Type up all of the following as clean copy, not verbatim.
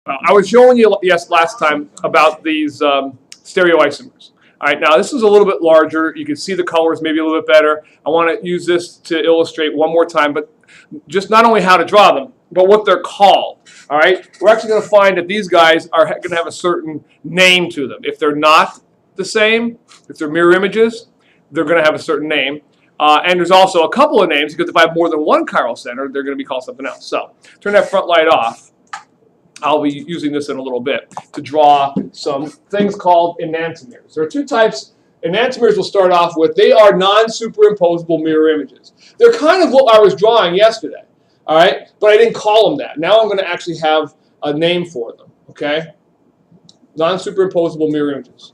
I was showing you last time about these stereoisomers. All right, now this is a little bit larger. You can see the colors maybe a little bit better. I want to use this to illustrate one more time, but just not only how to draw them, but what they're called. All right, we're actually going to find that these guys are going to have a certain name to them. If they're not the same, if they're mirror images, they're going to have a certain name. And there's also a couple of names, because if I have more than one chiral center, they're going to be called something else. So turn that front light off. I'll be using this in a little bit to draw some things called enantiomers. There are two types. Enantiomers we'll start off with. They are non-superimposable mirror images. They're kind of what I was drawing yesterday, all right? But I didn't call them that. Now I'm going to actually have a name for them, okay? Non-superimposable mirror images.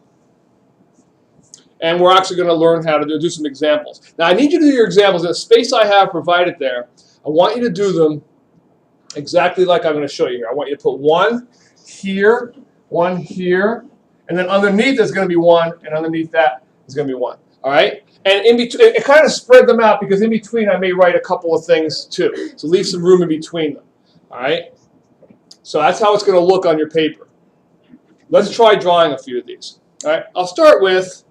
And we're actually going to learn how to do some examples. Now I need you to do your examples in the space I have provided there. I want you to do them exactly like I'm going to show you here. I want you to put one here, and then underneath there's going to be one, and underneath that is going to be one. All right? And in between, it kind of spread them out, because in between I may write a couple of things too. So leave some room in between them. All right? So that's how it's going to look on your paper. Let's try drawing a few of these. All right? I'll start with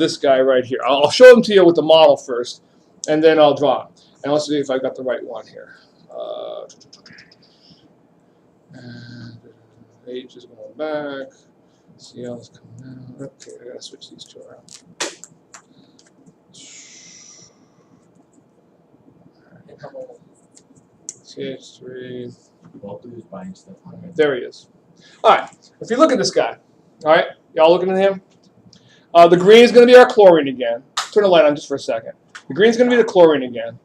this guy right here. I'll show them to you with the model first, and then I'll draw them. And let's see if I got the right one here. And H is going back. CL is coming out. Okay, I gotta switch these two around. CH3. There he is. All right. If you look at this guy, all right, y'all looking at him? The green is going to be our chlorine again. Turn the light on just for a second. The green is going to be the chlorine again.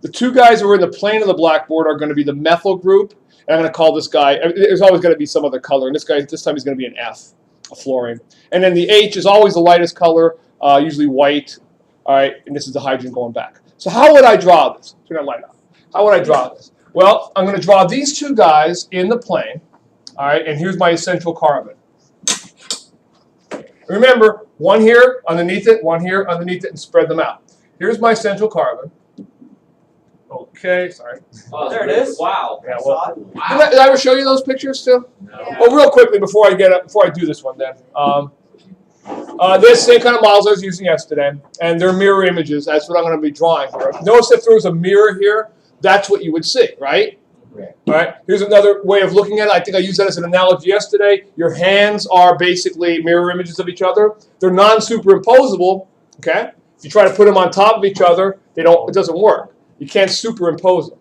The two guys who are in the plane of the blackboard are going to be the methyl group, and I'm going to call this guy, there's always going to be some other color, and this guy, this time he's going to be an F, a fluorine. And then the H is always the lightest color, usually white, all right, and this is the hydrogen going back. So how would I draw this? Turn that light on. How would I draw this? Well, I'm going to draw these two guys in the plane, all right, and here's my essential carbon. Remember, one here underneath it, one here underneath it, and spread them out. Here's my central carbon. Okay, sorry. Oh, there it is. Wow. Yeah, well, did I ever show you those pictures too? No. Yeah. Well, real quickly before I get up, before I do this one, then. This same kind of models I was using yesterday, and they're mirror images. That's what I'm going to be drawing here. Notice if there was a mirror here, that's what you would see, right? Right. All right. Here's another way of looking at it. I think I used that as an analogy yesterday. Your hands are basically mirror images of each other. They're non-superimposable. Okay. If you try to put them on top of each other, they don't. It doesn't work. You can't superimpose them.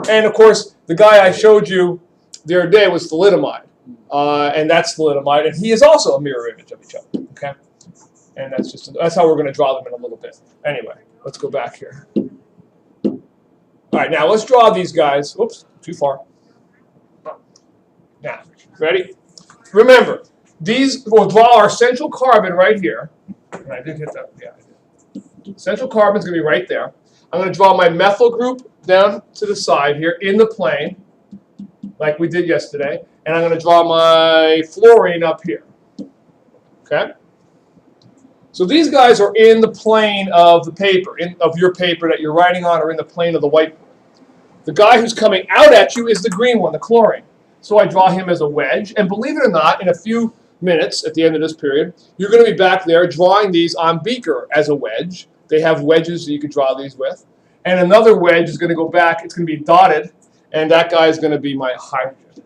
And of course, the guy I showed you the other day was thalidomide, and that's thalidomide, and he is also a mirror image of each other. Okay. And that's how we're going to draw them in a little bit. Anyway, let's go back here. All right, now let's draw these guys. Oops, too far. Now, ready? Remember, we'll draw our central carbon right here. And I did hit that. Yeah, I did. Central carbon is going to be right there. I'm going to draw my methyl group down to the side here in the plane, like we did yesterday. And I'm going to draw my fluorine up here. Okay? So these guys are in the plane of the paper, of your paper that you're writing on, or in the plane of the whiteboard. The guy who's coming out at you is the green one, the chlorine. So I draw him as a wedge. And believe it or not, in a few minutes at the end of this period, you're going to be back there drawing these on beaker as a wedge. They have wedges that you could draw these with. And another wedge is going to go back. It's going to be dotted. And that guy is going to be my hydrogen.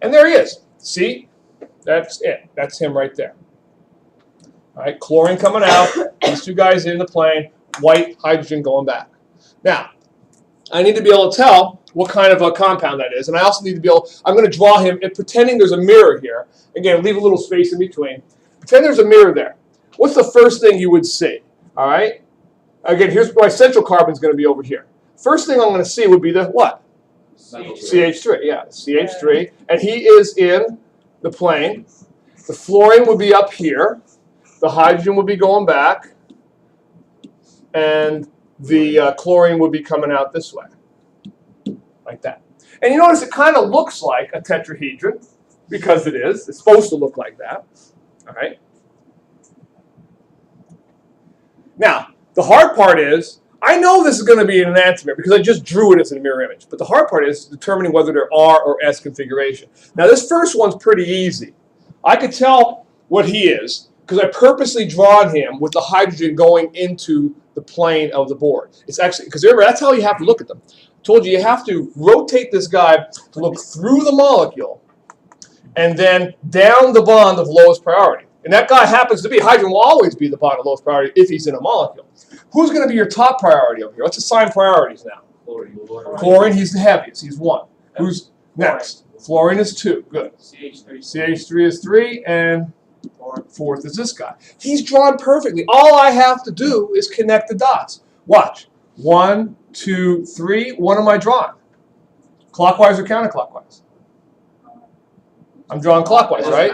And there he is. See? That's it. That's him right there. All right, chlorine coming out. These two guys in the plane. White hydrogen going back. Now, I need to be able to tell what kind of a compound that is. And I also need to be able, I'm going to draw him, and pretending there's a mirror here. Again, leave a little space in between. Pretend there's a mirror there. What's the first thing you would see? All right? Again, here's my central carbon is going to be over here. First thing I'm going to see would be the what? CH3. Yeah, CH3. And he is in the plane. The fluorine would be up here. The hydrogen would be going back. And the chlorine would be coming out this way. Like that. And you notice it kind of looks like a tetrahedron, because it is. It's supposed to look like that. All right? Now, the hard part is I know this is going to be an enantiomer because I just drew it as a mirror image. But the hard part is determining whether they're R or S configuration. Now this first one's pretty easy. I could tell what he is because I purposely drawn him with the hydrogen going into the plane of the board. It's actually, because remember, that's how you have to look at them. I told you have to rotate this guy to look through the molecule and then down the bond of lowest priority. And that guy happens to be, hydrogen will always be the bond of lowest priority if he's in a molecule. Who's going to be your top priority over here? Let's assign priorities now. Chlorine, he's the heaviest. He's 1. Who's next? Fluorine is 2. Good. CH3 is 3, and fourth is this guy. He's drawn perfectly. All I have to do is connect the dots. Watch. 1, 2, 3. What am I drawing? Clockwise or counterclockwise? I'm drawing clockwise, right?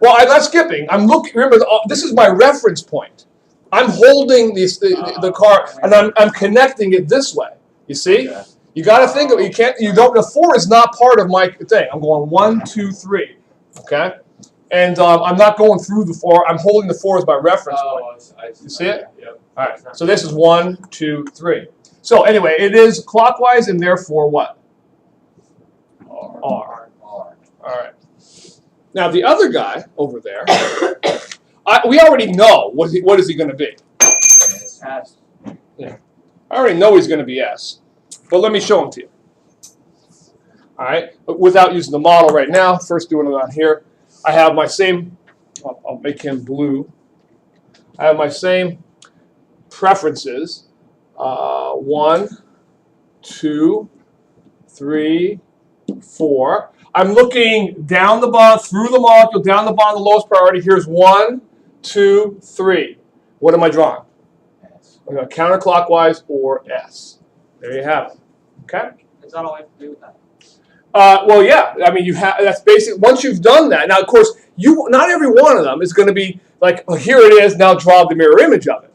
Well, I'm not skipping. I'm looking. Remember, this is my reference point. I'm holding the car, and I'm connecting it this way. You see? Okay. You got to think of it. You can't. You don't. The 4 is not part of my thing. I'm going 1, 2, 3. Okay. And I'm not going through the 4. I'm holding the 4 as my reference point. You see it? Yep. All right. So this is 1, 2, 3. So anyway, it is clockwise, and therefore what? R. All right. Now the other guy over there, we already know what is he going to be. S. Yeah. I already know he's going to be S, but let me show him to you. All right. But without using the model right now, first doing it on here. I have my same, I'll make him blue. I have my same preferences. 1, 2, 3, 4. I'm looking down the bond, through the molecule, down the bond, the lowest priority. Here's 1, 2, 3. What am I drawing? S. I'm going counterclockwise or S. There you have it. Okay? Is that all I have to do with that? Well, yeah. I mean, that's basic. Once you've done that, now of course, not every one of them is going to be like, oh, here it is. Now draw the mirror image of it.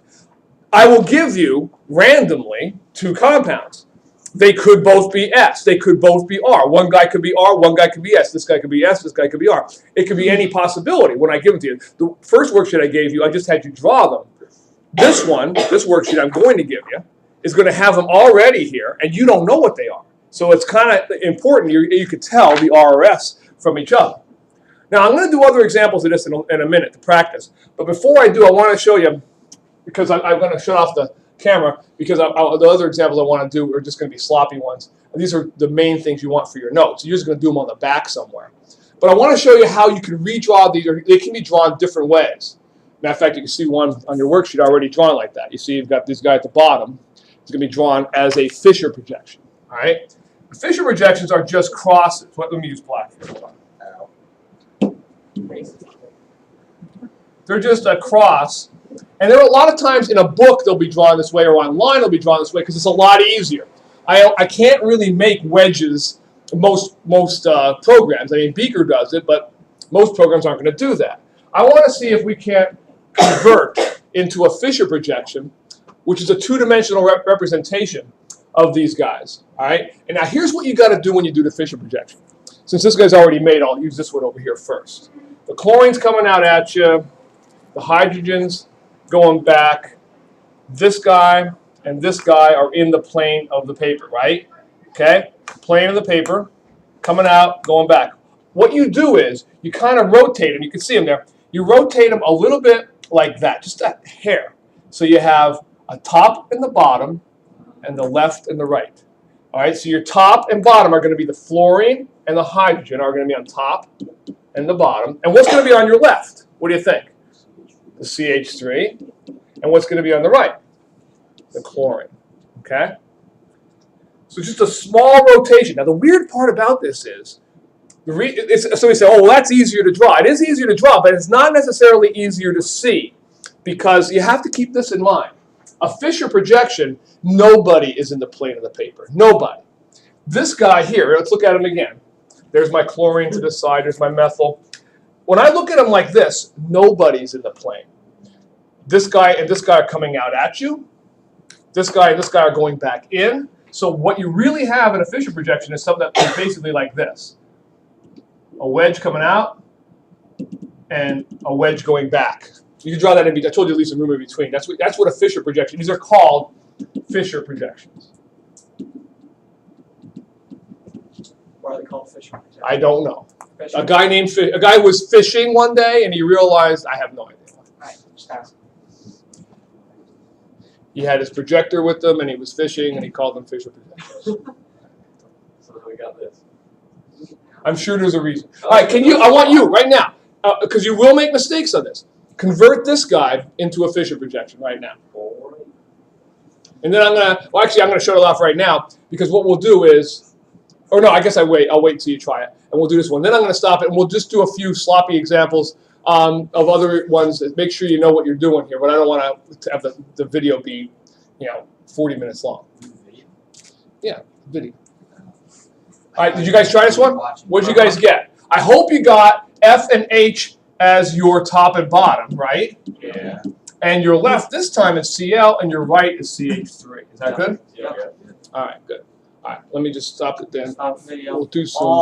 I will give you randomly 2 compounds. They could both be S. They could both be R. One guy could be R. One guy could be S. This guy could be S. This guy could be R. It could be any possibility when I give it to you. The first worksheet I gave you, I just had you draw them. This one, this worksheet I'm going to give you, is going to have them already here, and you don't know what they are. So it's kind of important you could tell the R or S from each other. Now, I'm going to do other examples of this in a minute to practice. But before I do, I want to show you, because I'm going to shut off the camera, because the other examples I want to do are just going to be sloppy ones. And these are the main things you want for your notes. You're just going to do them on the back somewhere. But I want to show you how you can redraw these, or they can be drawn different ways. Matter of fact, you can see one on your worksheet already drawn like that. You see you've got this guy at the bottom. It's going to be drawn as a Fisher projection. All right? Fisher projections are just crosses. Let me use black here. They're just a cross. And there are a lot of times in a book they'll be drawn this way, or online they'll be drawn this way because it's a lot easier. I can't really make wedges most programs. I mean, Beaker does it, but most programs aren't going to do that. I want to see if we can't convert into a Fisher projection, which is a 2-dimensional representation of these guys. All right? And now here's what you got to do when you do the Fisher projection. Since this guy's already made, I'll use this one over here first. The chlorine's coming out at you. The hydrogen's going back. This guy and this guy are in the plane of the paper, right? Okay? Plane of the paper, coming out, going back. What you do is you kind of rotate them. You can see them there. You rotate them a little bit like that, just a hair. So you have a top and the bottom, and the left and the right. All right, so your top and bottom are going to be the fluorine and the hydrogen are going to be on top and the bottom. And what's going to be on your left? What do you think? The CH3. And what's going to be on the right? The chlorine. Okay? So just a small rotation. Now the weird part about this is, so we say, oh, well, that's easier to draw. It is easier to draw, but it's not necessarily easier to see, because you have to keep this in mind. A Fisher projection, nobody is in the plane of the paper. Nobody. This guy here, let's look at him again. There's my chlorine to this side. There's my methyl. When I look at him like this, nobody's in the plane. This guy and this guy are coming out at you. This guy and this guy are going back in. So what you really have in a Fisher projection is something that's basically like this. A wedge coming out and a wedge going back. You can draw that in between. I told you to leave some room in between. That's what a Fisher projection. These are called Fisher projections. Why are they called Fisher projections? I don't know. Fisher? A guy was fishing one day and he realized, I have no idea. Right, just ask. He had his projector with him and he was fishing and he called them Fisher projections. So we got this. I'm sure there's a reason. All right, I want you right now, because you will make mistakes on this. Convert this guy into a Fisher projection right now. And then I'm gonna shut it off right now because what we'll do is, or no, I guess I'll wait until you try it, and we'll do this one. Then I'm gonna stop it and we'll just do a few sloppy examples of other ones. Make sure you know what you're doing here, but I don't want to have the video be, 40 minutes long. Yeah, video. All right, did you guys try this one? What did you guys get? I hope you got F and H as your top and bottom, right? Yeah. And your left this time is Cl, and your right is CH3. Is that good? Yeah. All right, good. All right, let me just stop it then. Stop the video. We'll do some. All